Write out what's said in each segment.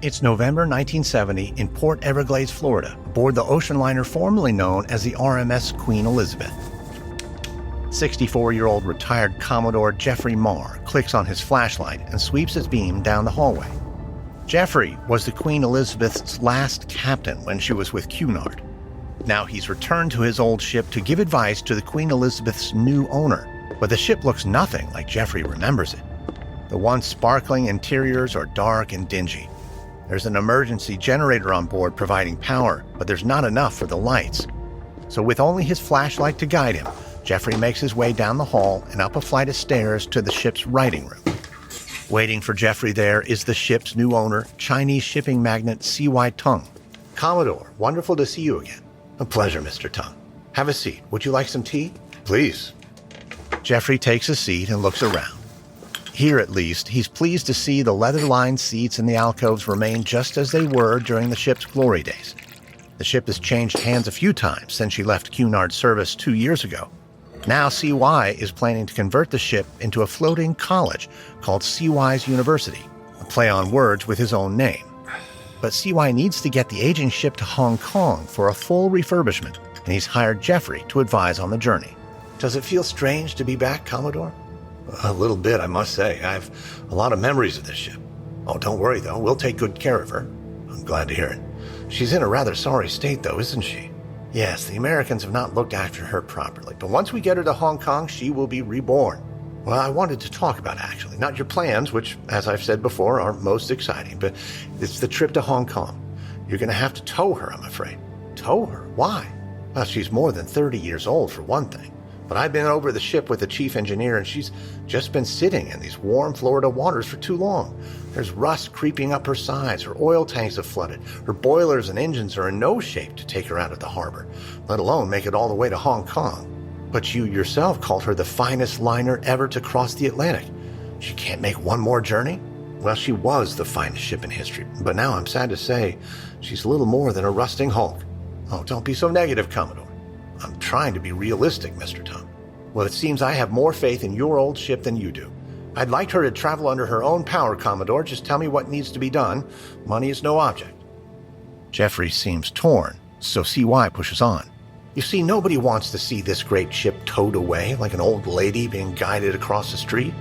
It's November 1970 in Port Everglades, Florida, aboard the ocean liner formerly known as the RMS Queen Elizabeth. 64-year-old retired Commodore Jeffrey Marr clicks on his flashlight and sweeps his beam down the hallway. Jeffrey was the Queen Elizabeth's last captain when she was with Cunard. Now he's returned to his old ship to give advice to the Queen Elizabeth's new owner, but the ship looks nothing like Jeffrey remembers it. The once sparkling interiors are dark and dingy. There's an emergency generator on board providing power, but there's not enough for the lights. So with only his flashlight to guide him, Jeffrey makes his way down the hall and up a flight of stairs to the ship's writing room. Waiting for Jeffrey there is the ship's new owner, Chinese shipping magnate C.Y. Tung. "Commodore, wonderful to see you again." "A pleasure, Mr. Tung. Have a seat. Would you like some tea?" "Please." Jeffrey takes a seat and looks around. Here, at least, he's pleased to see the leather-lined seats in the alcoves remain just as they were during the ship's glory days. The ship has changed hands a few times since she left Cunard's service 2 years ago. Now CY is planning to convert the ship into a floating college called CY's University, a play on words with his own name. But CY needs to get the aging ship to Hong Kong for a full refurbishment, and he's hired Jeffrey to advise on the journey. "Does it feel strange to be back, Commodore?" "A little bit, I must say. I have a lot of memories of this ship." "Oh, don't worry, though. We'll take good care of her." "I'm glad to hear it. She's in a rather sorry state, though, isn't she?" "Yes, the Americans have not looked after her properly, but once we get her to Hong Kong, she will be reborn." "Well, I wanted to talk about it, actually. Not your plans, which, as I've said before, are most exciting, but it's the trip to Hong Kong. You're going to have to tow her, I'm afraid." "Tow her? Why?" "Well, she's more than 30 years old, for one thing. But I've been over the ship with the chief engineer, and she's just been sitting in these warm Florida waters for too long. There's rust creeping up her sides, her oil tanks have flooded, her boilers and engines are in no shape to take her out of the harbor, let alone make it all the way to Hong Kong. But you yourself called her the finest liner ever to cross the Atlantic. She can't make one more journey?" "Well, she was the finest ship in history, but now I'm sad to say she's little more than a rusting hulk." "Oh, don't be so negative, Commodore." "I'm trying to be realistic, Mr. Tung." "Well, it seems I have more faith in your old ship than you do. I'd like her to travel under her own power, Commodore. Just tell me what needs to be done. Money is no object." Jeffrey seems torn, so CY pushes on. "You see, nobody wants to see this great ship towed away like an old lady being guided across the street.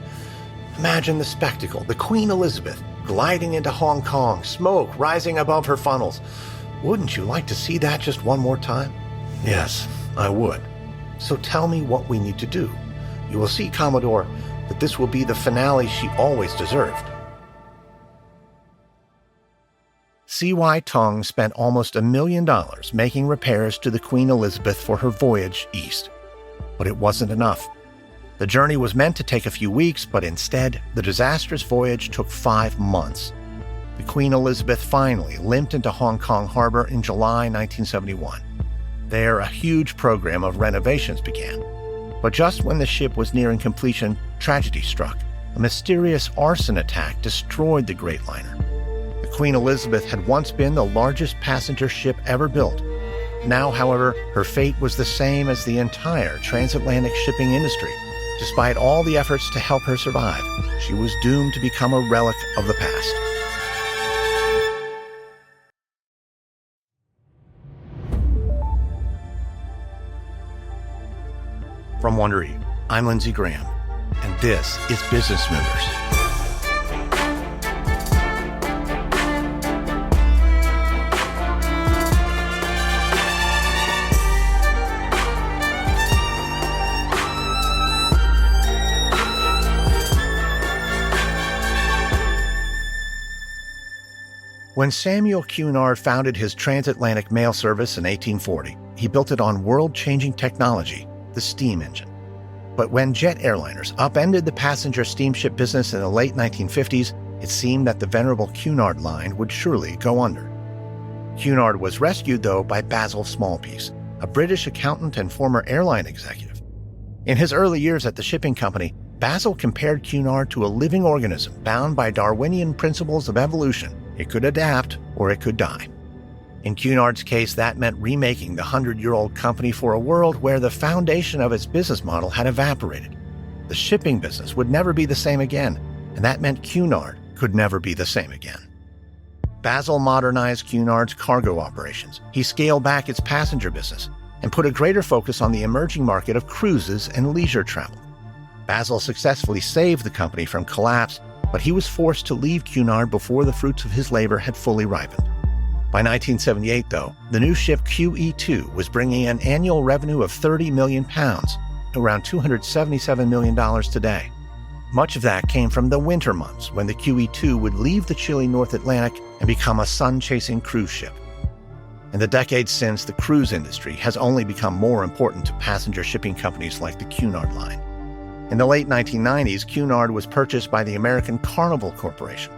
Imagine the spectacle, the Queen Elizabeth gliding into Hong Kong, smoke rising above her funnels. Wouldn't you like to see that just one more time?" "Yes, I would." "So tell me what we need to do. You will see, Commodore, that this will be the finale she always deserved." C.Y. Tung spent almost $1 million making repairs to the Queen Elizabeth for her voyage east. But it wasn't enough. The journey was meant to take a few weeks, but instead, the disastrous voyage took 5 months. The Queen Elizabeth finally limped into Hong Kong harbor in July 1971. There, a huge program of renovations began. But just when the ship was nearing completion, tragedy struck. A mysterious arson attack destroyed the great liner. The Queen Elizabeth had once been the largest passenger ship ever built. Now, however, her fate was the same as the entire transatlantic shipping industry. Despite all the efforts to help her survive, she was doomed to become a relic of the past. From Wondery, I'm Lindsay Graham, and this is Business Movers. When Samuel Cunard founded his transatlantic mail service in 1840, he built it on world-changing technology, the steam engine. But when jet airliners upended the passenger steamship business in the late 1950s, it seemed that the venerable Cunard Line would surely go under. Cunard was rescued, though, by Basil Smallpeice, a British accountant and former airline executive. In his early years at the shipping company, Basil compared Cunard to a living organism bound by Darwinian principles of evolution. It could adapt or it could die. In Cunard's case, that meant remaking the 100-year-old company for a world where the foundation of its business model had evaporated. The shipping business would never be the same again, and that meant Cunard could never be the same again. Basil modernized Cunard's cargo operations. He scaled back its passenger business and put a greater focus on the emerging market of cruises and leisure travel. Basil successfully saved the company from collapse, but he was forced to leave Cunard before the fruits of his labor had fully ripened. By 1978, though, the new ship QE2 was bringing an annual revenue of £30 million, around $277 million today. Much of that came from the winter months, when the QE2 would leave the chilly North Atlantic and become a sun-chasing cruise ship. In the decades since, the cruise industry has only become more important to passenger shipping companies like the Cunard Line. In the late 1990s, Cunard was purchased by the American Carnival Corporation.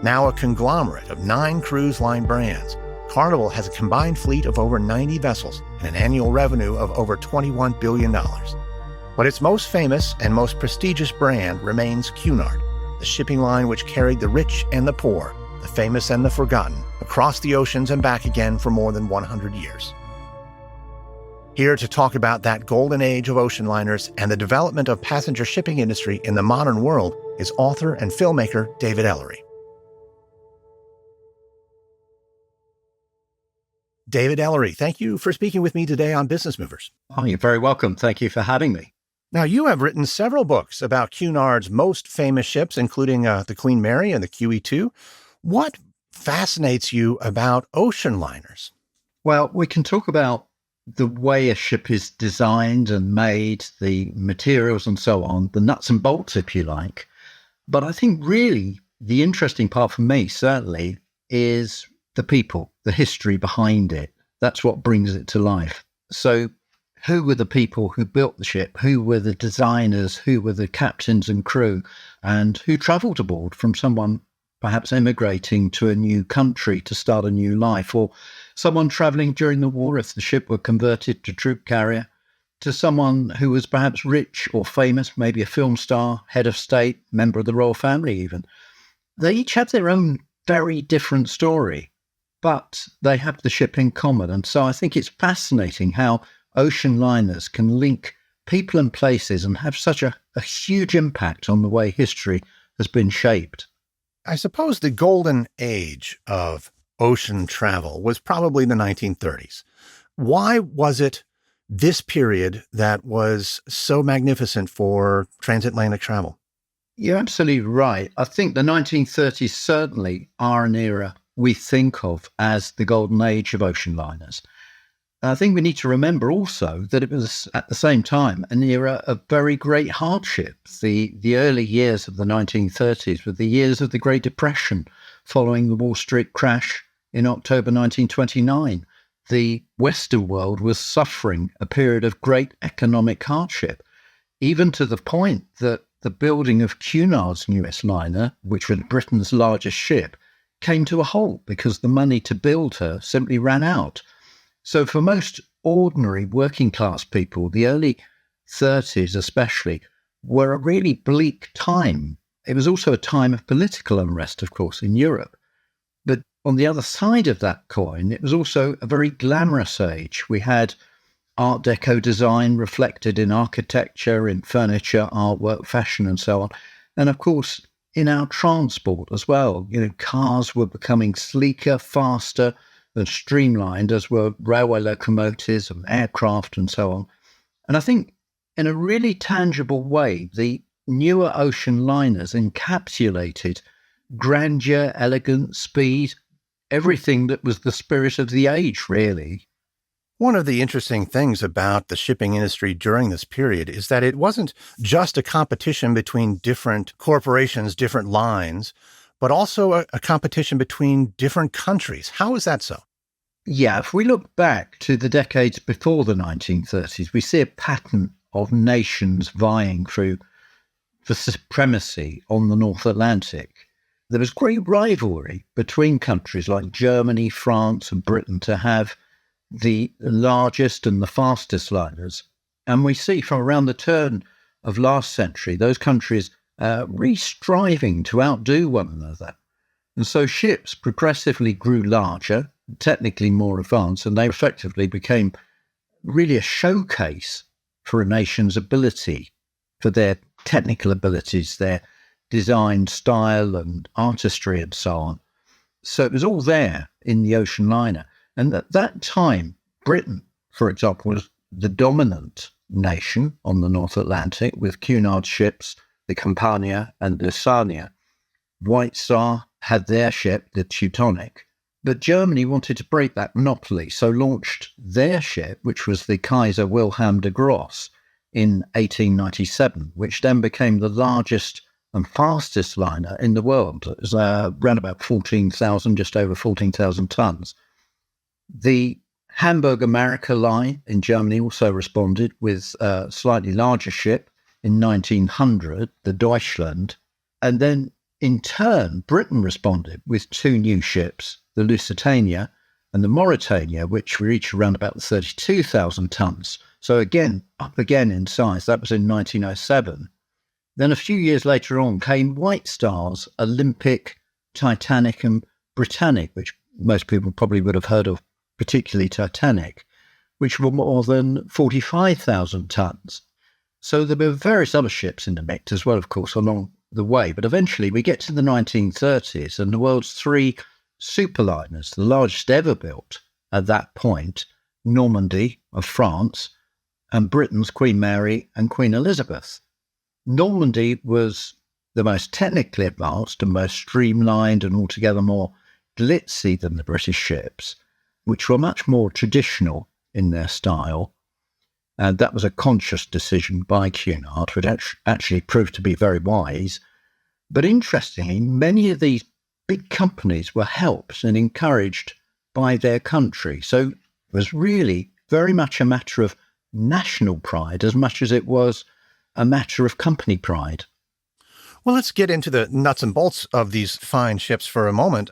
Now a conglomerate of 9 cruise line brands, Carnival has a combined fleet of over 90 vessels and an annual revenue of over $21 billion. But its most famous and most prestigious brand remains Cunard, the shipping line which carried the rich and the poor, the famous and the forgotten, across the oceans and back again for more than 100 years. Here to talk about that golden age of ocean liners and the development of passenger shipping industry in the modern world is author and filmmaker David Ellery. David Ellery, thank you for speaking with me today on Business Movers. Oh, you're very welcome. Thank you for having me. Now, you have written several books about Cunard's most famous ships, including the Queen Mary and the QE2. What fascinates you about ocean liners? Well, we can talk about the way a ship is designed and made, the materials and so on, the nuts and bolts, if you like. But I think really the interesting part for me, certainly, is the people, the history behind it. That's what brings it to life. So who were the people who built the ship? Who were the designers? Who were the captains and crew? And who travelled aboard from someone perhaps emigrating to a new country to start a new life, or someone travelling during the war if the ship were converted to troop carrier, to someone who was perhaps rich or famous, maybe a film star, head of state, member of the royal family even. They each have their own very different story, but they have the ship in common. And so I think it's fascinating how ocean liners can link people and places and have such a huge impact on the way history has been shaped. I suppose the golden age of ocean travel was probably the 1930s. Why was it this period that was so magnificent for transatlantic travel? You're absolutely right. I think the 1930s certainly are an era we think of as the golden age of ocean liners. I think we need to remember also that it was at the same time an era of very great hardship. The early years of the 1930s were the years of the Great Depression following the Wall Street crash in October 1929. The Western world was suffering a period of great economic hardship, even to the point that the building of Cunard's newest liner, which was Britain's largest ship, came to a halt because the money to build her simply ran out. So for most ordinary working class people, the early 30s especially, were a really bleak time. It was also a time of political unrest, of course, in Europe. But on the other side of that coin, it was also a very glamorous age. We had Art Deco design reflected in architecture, in furniture, artwork, fashion, and so on. And of course, in our transport as well. Cars were becoming sleeker, faster, and streamlined, as were railway locomotives and aircraft and so on. And I think in a really tangible way, the newer ocean liners encapsulated grandeur, elegance, speed, everything that was the spirit of the age, really. One of the interesting things about the shipping industry during this period is that it wasn't just a competition between different corporations, different lines, but also a competition between different countries. How is that so? Yeah, if we look back to the decades before the 1930s, we see a pattern of nations vying for supremacy on the North Atlantic. There was great rivalry between countries like Germany, France, and Britain to have the largest and the fastest liners. And we see from around the turn of last century, those countries really striving to outdo one another. And so ships progressively grew larger, technically more advanced, and they effectively became really a showcase for a nation's ability, for their technical abilities, their design, style, and artistry, and so on. So it was all there in the ocean liner. And at that time, Britain, for example, was the dominant nation on the North Atlantic with Cunard ships, the Campania and the Sarnia. White Star had their ship, the Teutonic. But Germany wanted to break that monopoly, so launched their ship, which was the Kaiser Wilhelm de Gross, in 1897, which then became the largest and fastest liner in the world. It was around about 14,000, just over 14,000 tons. The Hamburg America line in Germany also responded with a slightly larger ship in 1900, the Deutschland. And then in turn, Britain responded with two new ships, the Lusitania and the Mauretania, which reached around about 32,000 tons. So again, up again in size. That was in 1907. Then a few years later on came White Star's Olympic, Titanic and Britannic, which most people probably would have heard of, particularly Titanic, which were more than 45,000 tons. So there were various other ships in the mix as well, of course, along the way. But eventually we get to the 1930s and the world's three superliners, the largest ever built at that point, Normandy of France and Britain's Queen Mary and Queen Elizabeth. Normandy was the most technically advanced and most streamlined and altogether more glitzy than the British ships, which were much more traditional in their style. And that was a conscious decision by Cunard, which actually proved to be very wise. But interestingly, many of these big companies were helped and encouraged by their country. So it was really very much a matter of national pride as much as it was a matter of company pride. Well, let's get into the nuts and bolts of these fine ships for a moment.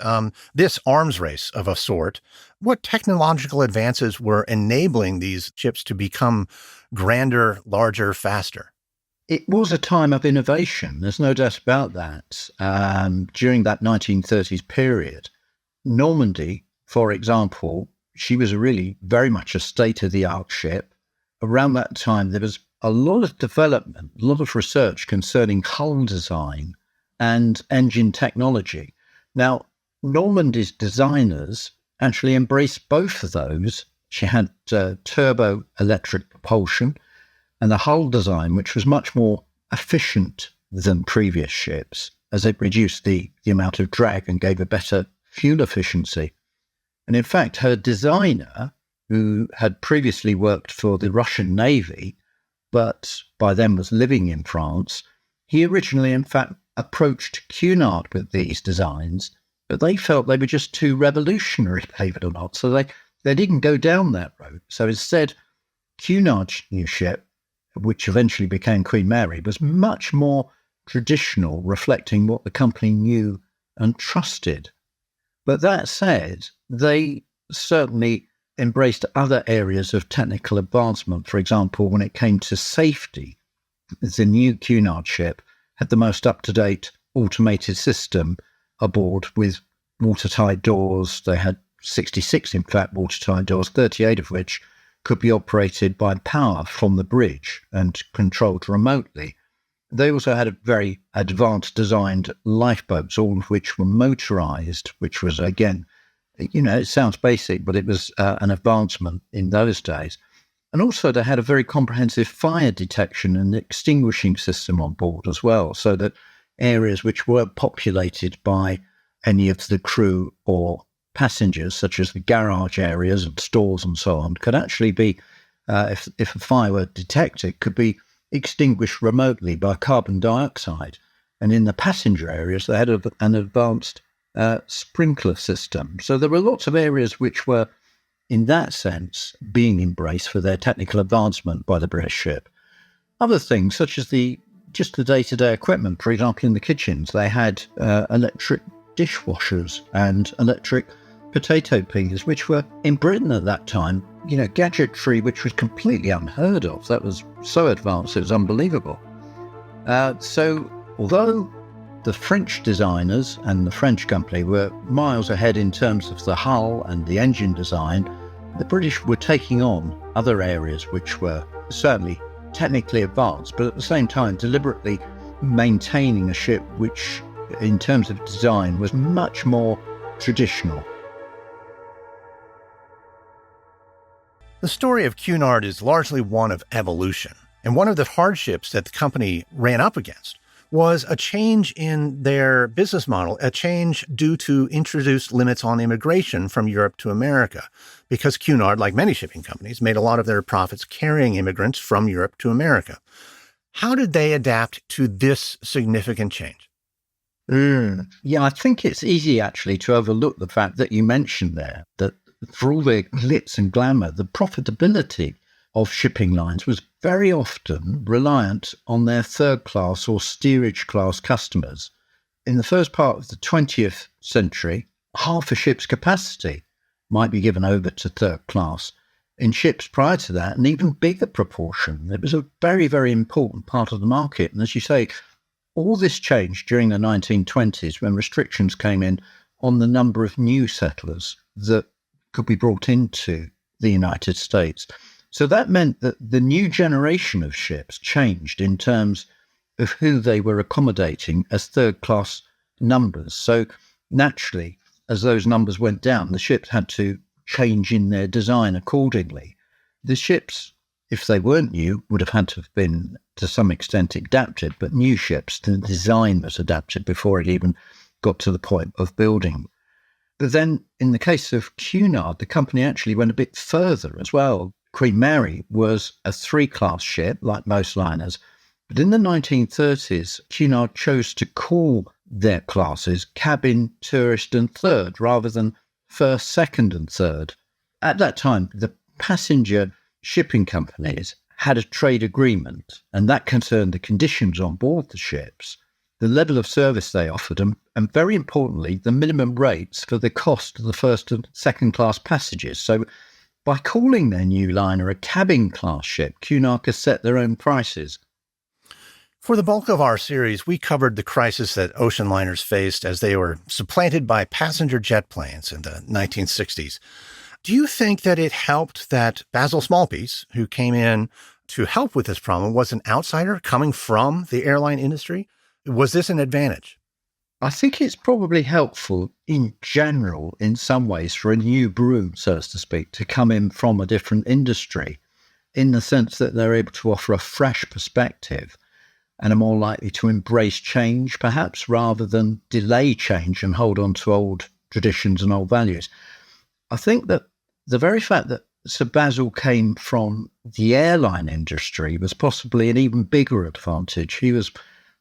This arms race of a sort, what technological advances were enabling these ships to become grander, larger, faster? It was a time of innovation. There's no doubt about that. During that 1930s period, Normandy, for example, she was really very much a state-of-the-art ship. Around that time, there was a lot of development, a lot of research concerning hull design and engine technology. Now, Normandy's designers actually embraced both of those. She had turbo electric propulsion and the hull design, which was much more efficient than previous ships, as it reduced the amount of drag and gave a better fuel efficiency. And in fact, her designer, who had previously worked for the Russian Navy, but by then was living in France, he originally, in fact, approached Cunard with these designs, but they felt they were just too revolutionary, believe it or not, so they didn't go down that road. So instead, Cunard's new ship, which eventually became Queen Mary, was much more traditional, reflecting what the company knew and trusted. But that said, they certainly embraced other areas of technical advancement. For example, when it came to safety, the new Cunard ship had the most up-to-date automated system aboard with watertight doors. They had 66, in fact, watertight doors, 38 of which could be operated by power from the bridge and controlled remotely. They also had a very advanced designed lifeboats, all of which were motorized, which was, again, it sounds basic, but it was an advancement in those days. And also they had a very comprehensive fire detection and extinguishing system on board as well, so that areas which weren't populated by any of the crew or passengers, such as the garage areas and stores and so on, could actually be, if a fire were detected, could be extinguished remotely by carbon dioxide. And in the passenger areas, they had an advanced sprinkler system. So there were lots of areas which were, in that sense, being embraced for their technical advancement by the British ship. Other things, such as just the day-to-day equipment, for example, in the kitchens, they had electric dishwashers and electric potato peelers, which were, in Britain at that time, gadgetry which was completely unheard of. That was so advanced, it was unbelievable. So although the French designers and the French company were miles ahead in terms of the hull and the engine design, the British were taking on other areas which were certainly technically advanced, but at the same time deliberately maintaining a ship which, in terms of design, was much more traditional. The story of Cunard is largely one of evolution, and one of the hardships that the company ran up against was a change in their business model, a change due to introduced limits on immigration from Europe to America, because Cunard, like many shipping companies, made a lot of their profits carrying immigrants from Europe to America. How did they adapt to this significant change? Yeah, I think it's easy actually to overlook the fact that you mentioned there that for all their glitz and glamour, the profitability of shipping lines was very often reliant on their third-class or steerage-class customers. In the first part of the 20th century, half a ship's capacity might be given over to third class. In ships prior to that, an even bigger proportion. It was a very, very important part of the market. And as you say, all this changed during the 1920s when restrictions came in on the number of new settlers that could be brought into the United States. So that meant that the new generation of ships changed in terms of who they were accommodating as third-class numbers. So naturally, as those numbers went down, the ships had to change in their design accordingly. The ships, if they weren't new, would have had to have been to some extent adapted, but new ships, the design was adapted before it even got to the point of building. But then in the case of Cunard, the company actually went a bit further as well. Queen Mary was a three-class ship, like most liners, but in the 1930s, Cunard chose to call their classes cabin, tourist and third, rather than first, second and third. At that time, the passenger shipping companies had a trade agreement, and that concerned the conditions on board the ships, the level of service they offered them, and very importantly, the minimum rates for the cost of the first and second class passages. So by calling their new liner a cabin class ship, Cunard could set their own prices. For the bulk of our series, we covered the crisis that ocean liners faced as they were supplanted by passenger jet planes in the 1960s. Do you think that it helped that Basil Smallpeice, who came in to help with this problem, was an outsider coming from the airline industry? Was this an advantage? I think it's probably helpful in general, in some ways, for a new broom, so as to speak, to come in from a different industry, in the sense that they're able to offer a fresh perspective and are more likely to embrace change, perhaps, rather than delay change and hold on to old traditions and old values. I think that the very fact that Sir Basil came from the airline industry was possibly an even bigger advantage. He was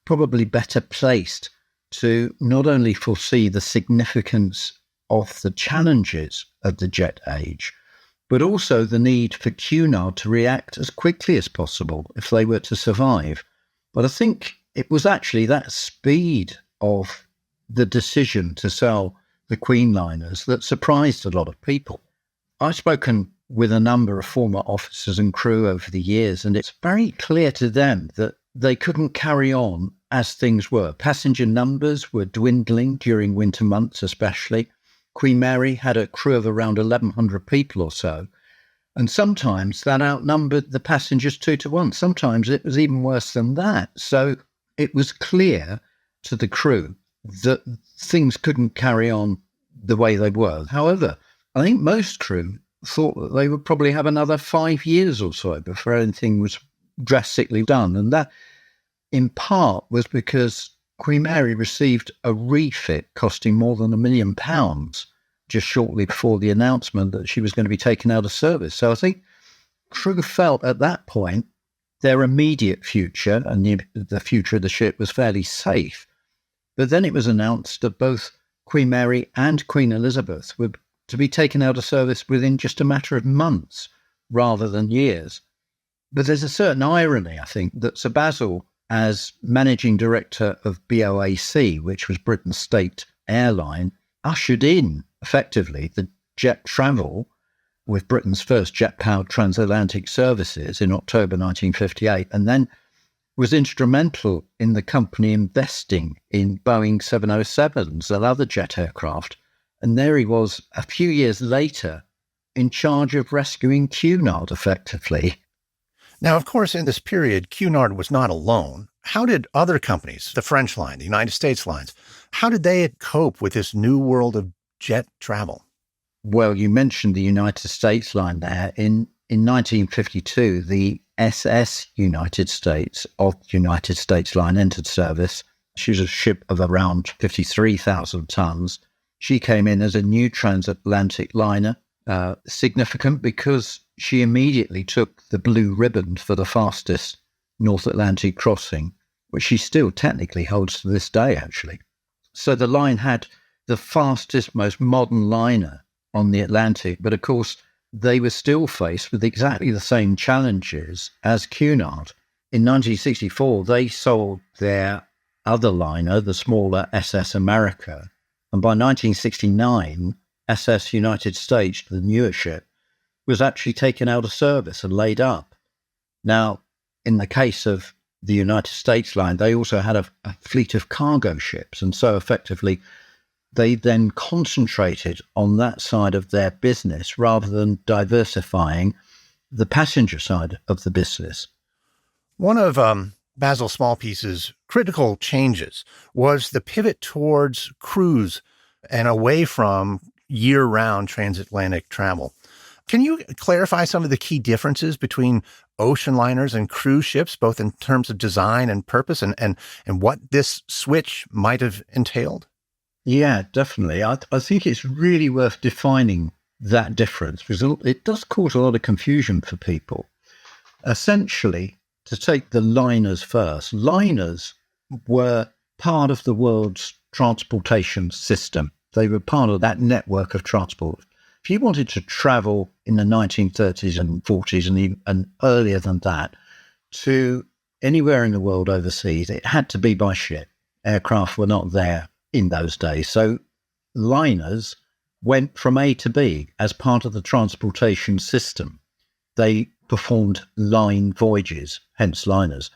probably better placed to not only foresee the significance of the challenges of the jet age, but also the need for Cunard to react as quickly as possible if they were to survive. But I think it was actually that speed of the decision to sell the Queen liners that surprised a lot of people. I've spoken with a number of former officers and crew over the years, and it's very clear to them that they couldn't carry on as things were. Passenger numbers were dwindling during winter months especially. Queen Mary had a crew of around 1,100 people or so, and sometimes that outnumbered the passengers 2 to 1. Sometimes it was even worse than that. So it was clear to the crew that things couldn't carry on the way they were. However, I think most crew thought that they would probably have another 5 years or so before anything was drastically done. And that, in part, was because Queen Mary received a refit costing more than £1 million just shortly before the announcement that she was going to be taken out of service. So I think crew felt at that point their immediate future and the future of the ship was fairly safe. But then it was announced that both Queen Mary and Queen Elizabeth were to be taken out of service within just a matter of months rather than years. But there's a certain irony, I think, that Sir Basil, as managing director of BOAC, which was Britain's state airline, ushered in, effectively, the jet travel with Britain's first jet-powered transatlantic services in October 1958, and then was instrumental in the company investing in Boeing 707s and other jet aircraft. And there he was, a few years later, in charge of rescuing Cunard, effectively. Now, of course, in this period, Cunard was not alone. How did other companies, the French line, the United States lines, how did they cope with this new world of jet travel? Well, you mentioned the United States line there. In 1952, the SS United States of United States Line entered service. She was a ship of around 53,000 tons. She came in as a new transatlantic liner, significant because she immediately took the blue ribbon for the fastest North Atlantic crossing, which she still technically holds to this day, actually. So the line had the fastest, most modern liner on the Atlantic, but of course, they were still faced with exactly the same challenges as Cunard. In 1964, they sold their other liner, the smaller SS America, and by 1969, SS United States, the newer ship, was actually taken out of service and laid up. Now, in the case of the United States line, they also had a fleet of cargo ships, and so effectively they then concentrated on that side of their business rather than diversifying the passenger side of the business. One of Basil Smallpeice's critical changes was the pivot towards cruise and away from year-round transatlantic travel. Can you clarify some of the key differences between ocean liners and cruise ships, both in terms of design and purpose, and what this switch might have entailed? Yeah, definitely. I think it's really worth defining that difference because it does cause a lot of confusion for people. Essentially, to take the liners first, liners were part of the world's transportation system. They were part of that network of transport. If you wanted to travel in the 1930s and 40s and even earlier than that to anywhere in the world overseas, it had to be by ship. Aircraft were not there in those days. So liners went from A to B as part of the transportation system. They performed line voyages, hence liners.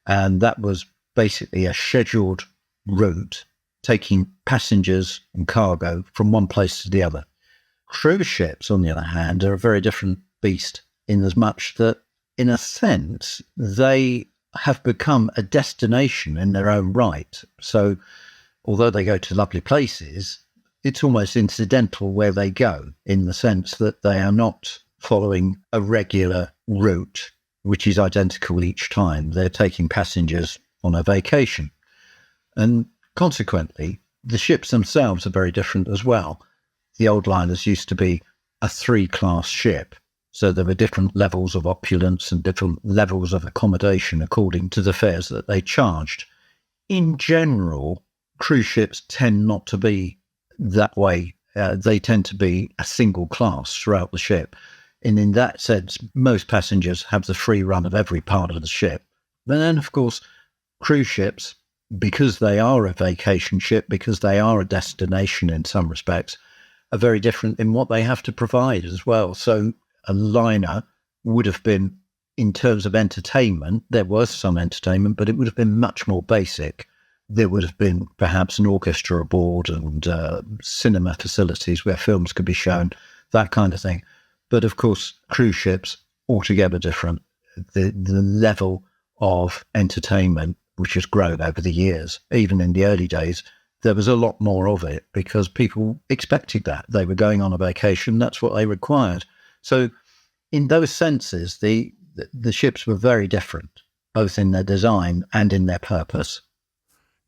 And that was basically a scheduled route taking passengers and cargo from one place to the other. Cruise ships, on the other hand, are a very different beast in as much that, in a sense, they have become a destination in their own right. So although they go to lovely places, it's almost incidental where they go in the sense that they are not following a regular route, which is identical each time. They're taking passengers on a vacation. And consequently, the ships themselves are very different as well. The old liners used to be a 3-class ship, so there were different levels of opulence and different levels of accommodation according to the fares that they charged. In general, cruise ships tend not to be that way. They tend to be a single class throughout the ship. And in that sense, most passengers have the free run of every part of the ship. But then, of course, cruise ships, because they are a vacation ship, because they are a destination in some respects, are very different in what they have to provide as well. So a liner would have been, in terms of entertainment, there was some entertainment, but it would have been much more basic. There would have been perhaps an orchestra aboard and cinema facilities where films could be shown, that kind of thing. But of course, cruise ships, altogether different. The level of entertainment, which has grown over the years, even in the early days, there was a lot more of it because people expected that. They were going on a vacation, that's what they required. So in those senses, the ships were very different, both in their design and in their purpose.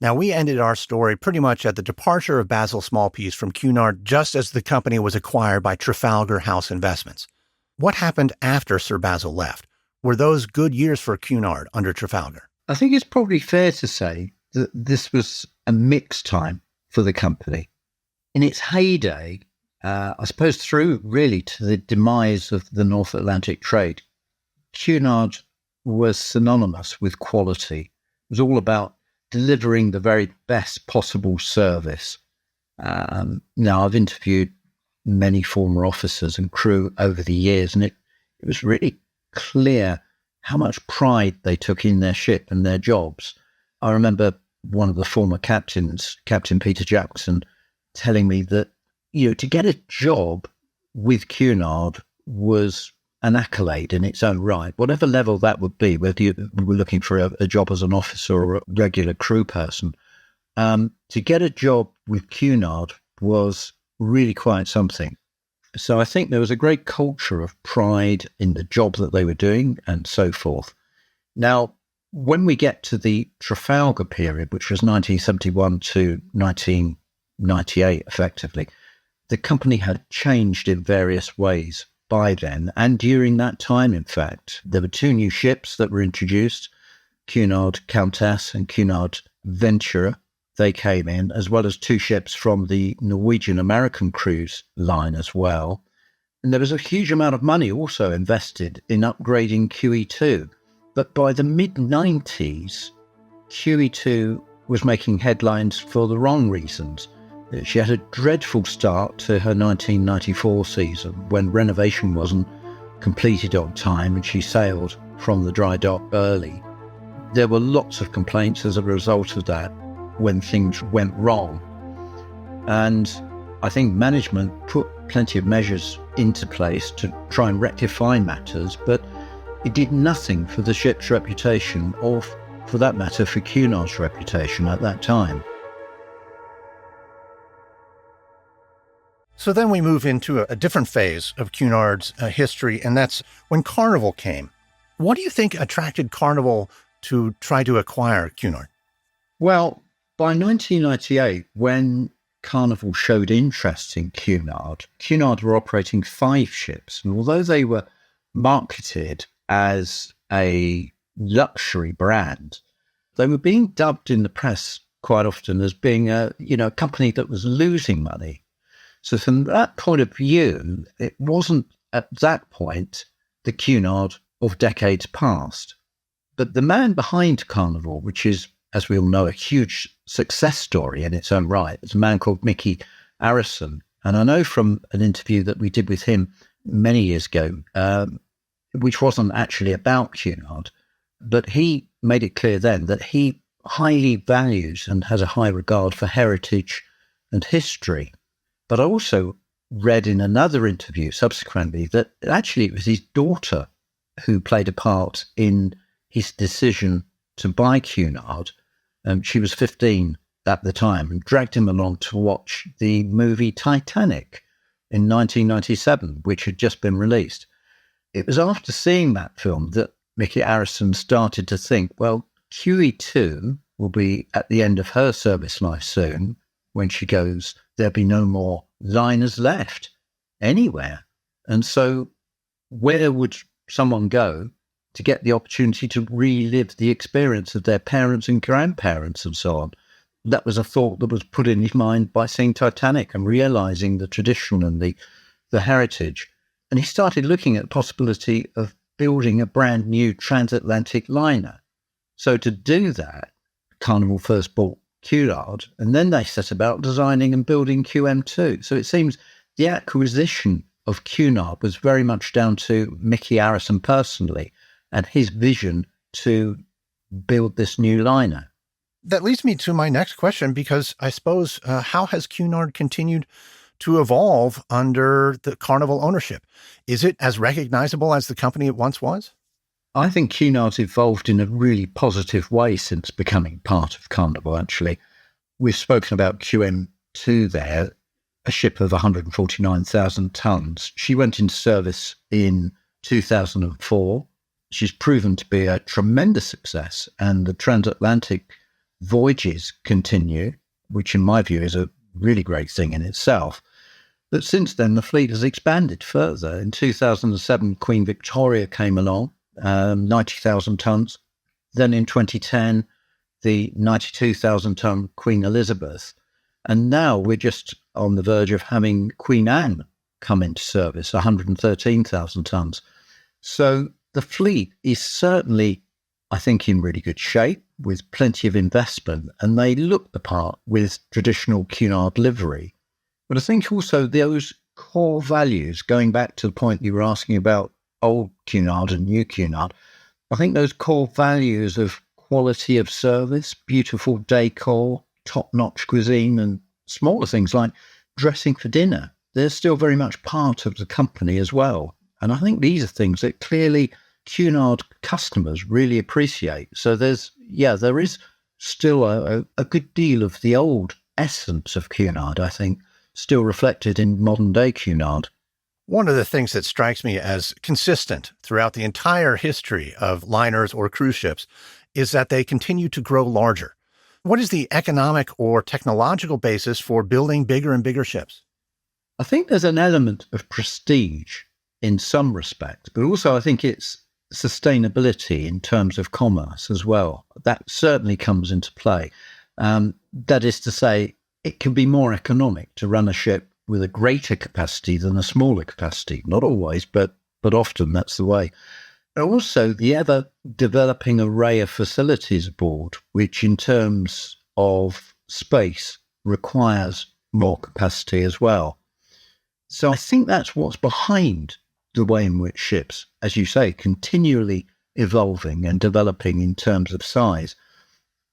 Now, we ended our story pretty much at the departure of Basil Smallpeice from Cunard just as the company was acquired by Trafalgar House Investments. What happened after Sir Basil left? Were those good years for Cunard under Trafalgar? I think it's probably fair to say that this was a mixed time for the company. In its heyday, I suppose through really to the demise of the North Atlantic trade, Cunard was synonymous with quality. It was all about delivering the very best possible service. Now, I've interviewed many former officers and crew over the years, and it was really clear how much pride they took in their ship and their jobs. I remember one of the former captains, Captain Peter Jackson, telling me that, to get a job with Cunard was an accolade in its own right, whatever level that would be, whether you were looking for a job as an officer or a regular crew person. To get a job with Cunard was really quite something. So I think there was a great culture of pride in the job that they were doing and so forth. Now, when we get to the Trafalgar period, which was 1971 to 1998, effectively, the company had changed in various ways by then. And during that time, in fact, there were two new ships that were introduced, Cunard Countess and Cunard Venturer. They came in, as well as two ships from the Norwegian-American cruise line as well. And there was a huge amount of money also invested in upgrading QE2. But by the mid-90s, QE2 was making headlines for the wrong reasons. She had a dreadful start to her 1994 season when renovation wasn't completed on time and she sailed from the dry dock early. There were lots of complaints as a result of that when things went wrong. And I think management put plenty of measures into place to try and rectify matters, but it did nothing for the ship's reputation or, for that matter, for Cunard's reputation at that time. So then we move into a different phase of Cunard's history, and that's when Carnival came. What do you think attracted Carnival to try to acquire Cunard? Well, by 1998, when Carnival showed interest in Cunard were operating 5 ships, and although they were marketed as a luxury brand, they were being dubbed in the press quite often as being a company that was losing money. So from that point of view, it wasn't at that point the Cunard of decades past. But the man behind Carnival, which is, as we all know, a huge success story in its own right, is a man called Mickey Arison. And I know from an interview that we did with him many years ago, which wasn't actually about Cunard, but he made it clear then that he highly values and has a high regard for heritage and history. But I also read in another interview subsequently that actually it was his daughter who played a part in his decision to buy Cunard. She was 15 at the time and dragged him along to watch the movie Titanic in 1997, which had just been released. It was after seeing that film that Mickey Arison started to think, well, QE2 will be at the end of her service life soon. When she goes, there'll be no more liners left anywhere. And so where would someone go to get the opportunity to relive the experience of their parents and grandparents and so on? That was a thought that was put in his mind by seeing Titanic and realising the tradition and the heritage. And he started looking at the possibility of building a brand new transatlantic liner. So to do that, Carnival first bought Cunard, and then they set about designing and building QM2. So it seems the acquisition of Cunard was very much down to Mickey Arison personally and his vision to build this new liner. That leads me to my next question, because I suppose how has Cunard continued to evolve under the Carnival ownership? Is it as recognizable as the company it once was? I think Cunard's evolved in a really positive way since becoming part of Carnival, actually. We've spoken about QM2 there, a ship of 149,000 tonnes. She went into service in 2004. She's proven to be a tremendous success, and the transatlantic voyages continue, which in my view is a really great thing in itself. But since then, the fleet has expanded further. In 2007, Queen Victoria came along, 90,000 tonnes. Then in 2010, the 92,000-tonne Queen Elizabeth. And now we're just on the verge of having Queen Anne come into service, 113,000 tonnes. So the fleet is certainly, I think, in really good shape with plenty of investment, and they look the part with traditional Cunard livery. But I think also those core values, going back to the point you were asking about old Cunard and new Cunard, I think those core values of quality of service, beautiful decor, top-notch cuisine, and smaller things like dressing for dinner, they're still very much part of the company as well. And I think these are things that clearly Cunard customers really appreciate. So there is still a good deal of the old essence of Cunard, I think, still reflected in modern-day Cunard. One of the things that strikes me as consistent throughout the entire history of liners or cruise ships is that they continue to grow larger. What is the economic or technological basis for building bigger and bigger ships? I think there's an element of prestige in some respects, but also I think it's sustainability in terms of commerce as well. That certainly comes into play. That is to say, it can be more economic to run a ship with a greater capacity than a smaller capacity. Not always, but often that's the way. Also, the ever-developing array of facilities aboard, which in terms of space requires more capacity as well. So I think that's what's behind the way in which ships, as you say, continually evolving and developing in terms of size.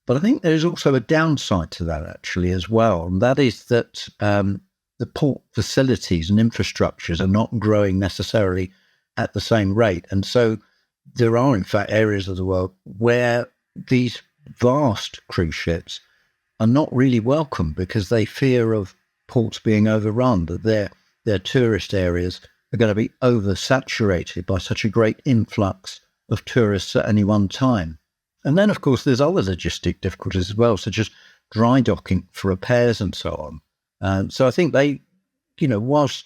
But I think there's also a downside to that actually as well, and that is that the port facilities and infrastructures are not growing necessarily at the same rate. And so there are, in fact, areas of the world where these vast cruise ships are not really welcome because they fear of ports being overrun, that their tourist areas are going to be oversaturated by such a great influx of tourists at any one time. And then, of course, there's other logistic difficulties as well, such as dry docking for repairs and so on. So I think they, whilst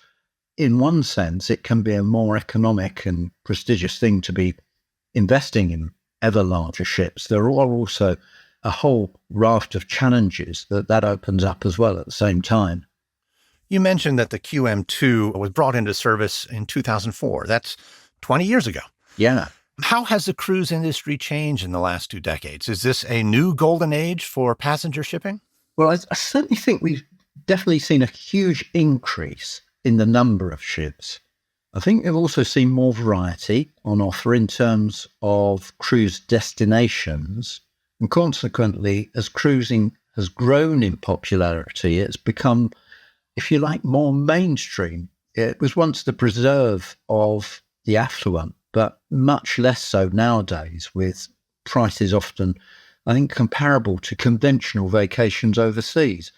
in one sense it can be a more economic and prestigious thing to be investing in ever larger ships, there are also a whole raft of challenges that opens up as well at the same time. You mentioned that the QM2 was brought into service in 2004. That's 20 years ago. Yeah. How has the cruise industry changed in the last 2 decades? Is this a new golden age for passenger shipping? Well, I certainly think we've definitely seen a huge increase in the number of ships. I think we've also seen more variety on offer in terms of cruise destinations. And consequently, as cruising has grown in popularity, it's become, if you like, more mainstream. It was once the preserve of the affluent, but much less so nowadays, with prices often, I think, comparable to conventional vacations overseas.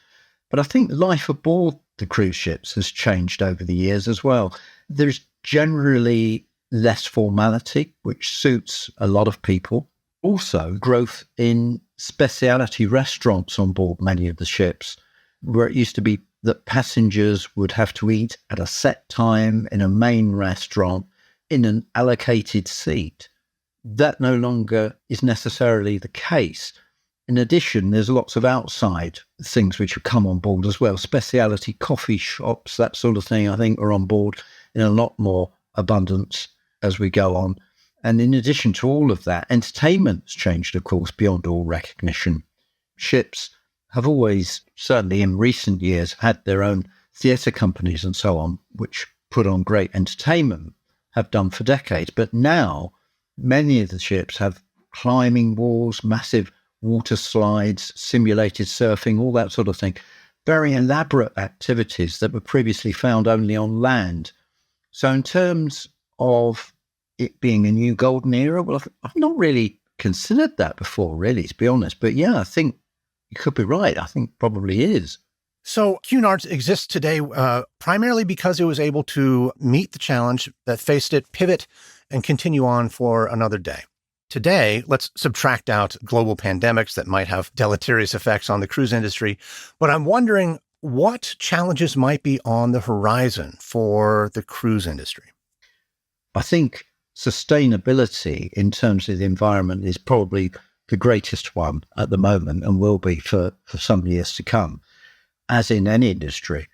But I think life aboard the cruise ships has changed over the years as well. There's generally less formality, which suits a lot of people. Also, growth in specialty restaurants on board many of the ships, where it used to be that passengers would have to eat at a set time in a main restaurant in an allocated seat. That no longer is necessarily the case. In addition, there's lots of outside things which have come on board as well. Specialty coffee shops, that sort of thing, I think, are on board in a lot more abundance as we go on. And in addition to all of that, entertainment's changed, of course, beyond all recognition. Ships have always, certainly in recent years, had their own theatre companies and so on, which put on great entertainment, have done for decades. But now, many of the ships have climbing walls, massive water slides, simulated surfing, all that sort of thing. Very elaborate activities that were previously found only on land. So in terms of it being a new golden era, well, I've not really considered that before, really, to be honest. But yeah, I think you could be right. I think probably is. So Cunard exists today primarily because it was able to meet the challenge that faced it, pivot, and continue on for another day. Today, let's subtract out global pandemics that might have deleterious effects on the cruise industry. But I'm wondering what challenges might be on the horizon for the cruise industry. I think sustainability in terms of the environment is probably the greatest one at the moment and will be for some years to come. As in any industry,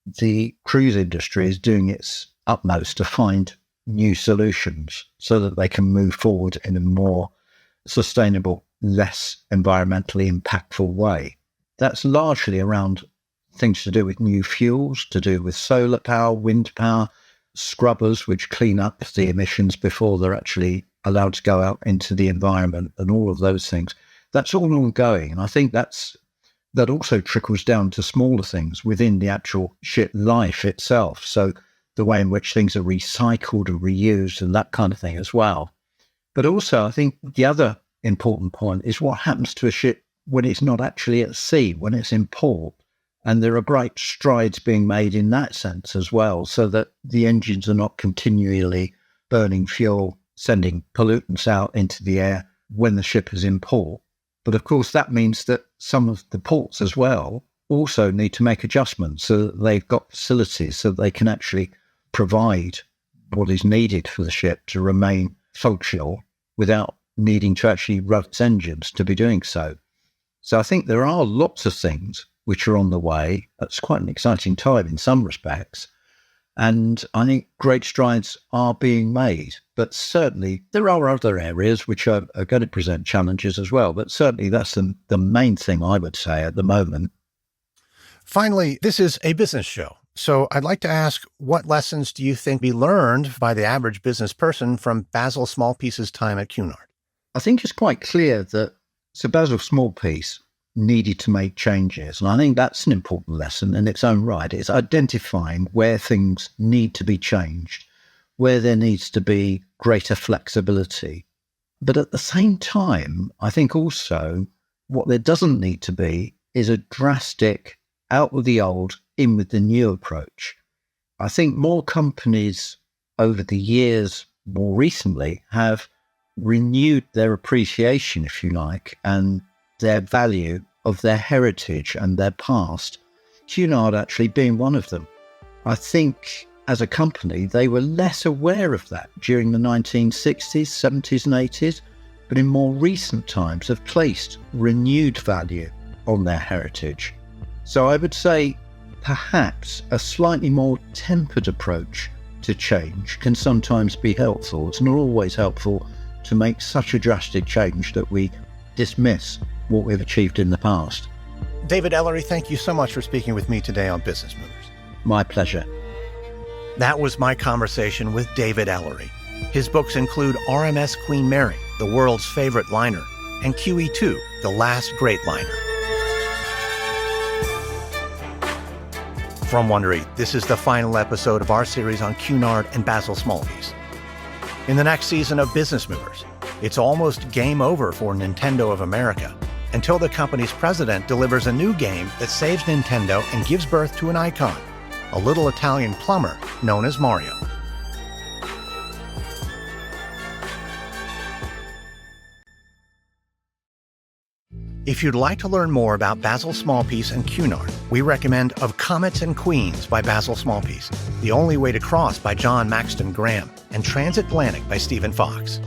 the cruise industry is doing its utmost to find new solutions so that they can move forward in a more sustainable, less environmentally impactful way. That's largely around things to do with new fuels, to do with solar power, wind power, scrubbers, which clean up the emissions before they're actually allowed to go out into the environment, and all of those things. That's all ongoing. And I think that also trickles down to smaller things within the actual ship life itself. So the way in which things are recycled or reused and that kind of thing as well. But also, I think the other important point is what happens to a ship when it's not actually at sea, when it's in port. And there are great strides being made in that sense as well, so that the engines are not continually burning fuel, sending pollutants out into the air when the ship is in port. But of course, that means that some of the ports as well also need to make adjustments so that they've got facilities so that they can actually provide what is needed for the ship to remain functional without needing to actually run its engines to be doing so. So I think there are lots of things which are on the way. It's quite an exciting time in some respects. And I think great strides are being made. But certainly there are other areas which are going to present challenges as well. But certainly that's the main thing I would say at the moment. Finally, this is a business show. So I'd like to ask, what lessons do you think be learned by the average business person from Basil Smallpeice's time at Cunard? I think it's quite clear that Sir Basil Smallpeice needed to make changes. And I think that's an important lesson in its own right. It's identifying where things need to be changed, where there needs to be greater flexibility. But at the same time, I think also what there doesn't need to be is a drastic out with the old, in with the new approach. I think more companies over the years, more recently, have renewed their appreciation, if you like, and their value of their heritage and their past, Cunard actually being one of them. I think as a company, they were less aware of that during the 1960s, 70s and 80s, but in more recent times have placed renewed value on their heritage. So I would say perhaps a slightly more tempered approach to change can sometimes be helpful. It's not always helpful to make such a drastic change that we dismiss what we've achieved in the past. David Ellery, thank you so much for speaking with me today on Business Movers. My pleasure. That was my conversation with David Ellery. His books include RMS Queen Mary, the world's favorite liner, and QE2, the last great liner. From Wondery, this is the final episode of our series on Cunard and Basil Smallpeice. In the next season of Business Movers, it's almost game over for Nintendo of America, until the company's president delivers a new game that saves Nintendo and gives birth to an icon, a little Italian plumber known as Mario. If you'd like to learn more about Basil Smallpeice and Cunard, we recommend Of Comets and Queens by Basil Smallpeice, The Only Way to Cross by John Maxton Graham, and Transatlantic by Stephen Fox.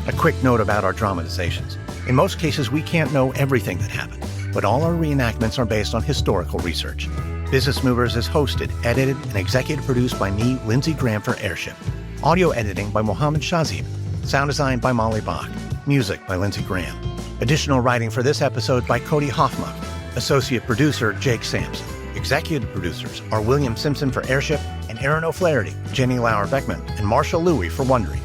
A quick note about our dramatizations. In most cases, we can't know everything that happened, but all our reenactments are based on historical research. Business Movers is hosted, edited, and executive produced by me, Lindsay Graham, for Airship. Audio editing by Mohammed Shazib. Sound design by Molly Bach. Music by Lindsay Graham. Additional writing for this episode by Cody Hoffman. Associate producer Jake Sampson. Executive producers are William Simpson for Airship and Aaron O'Flaherty, Jenny Lauer-Beckman, and Marshall Louie for Wondery.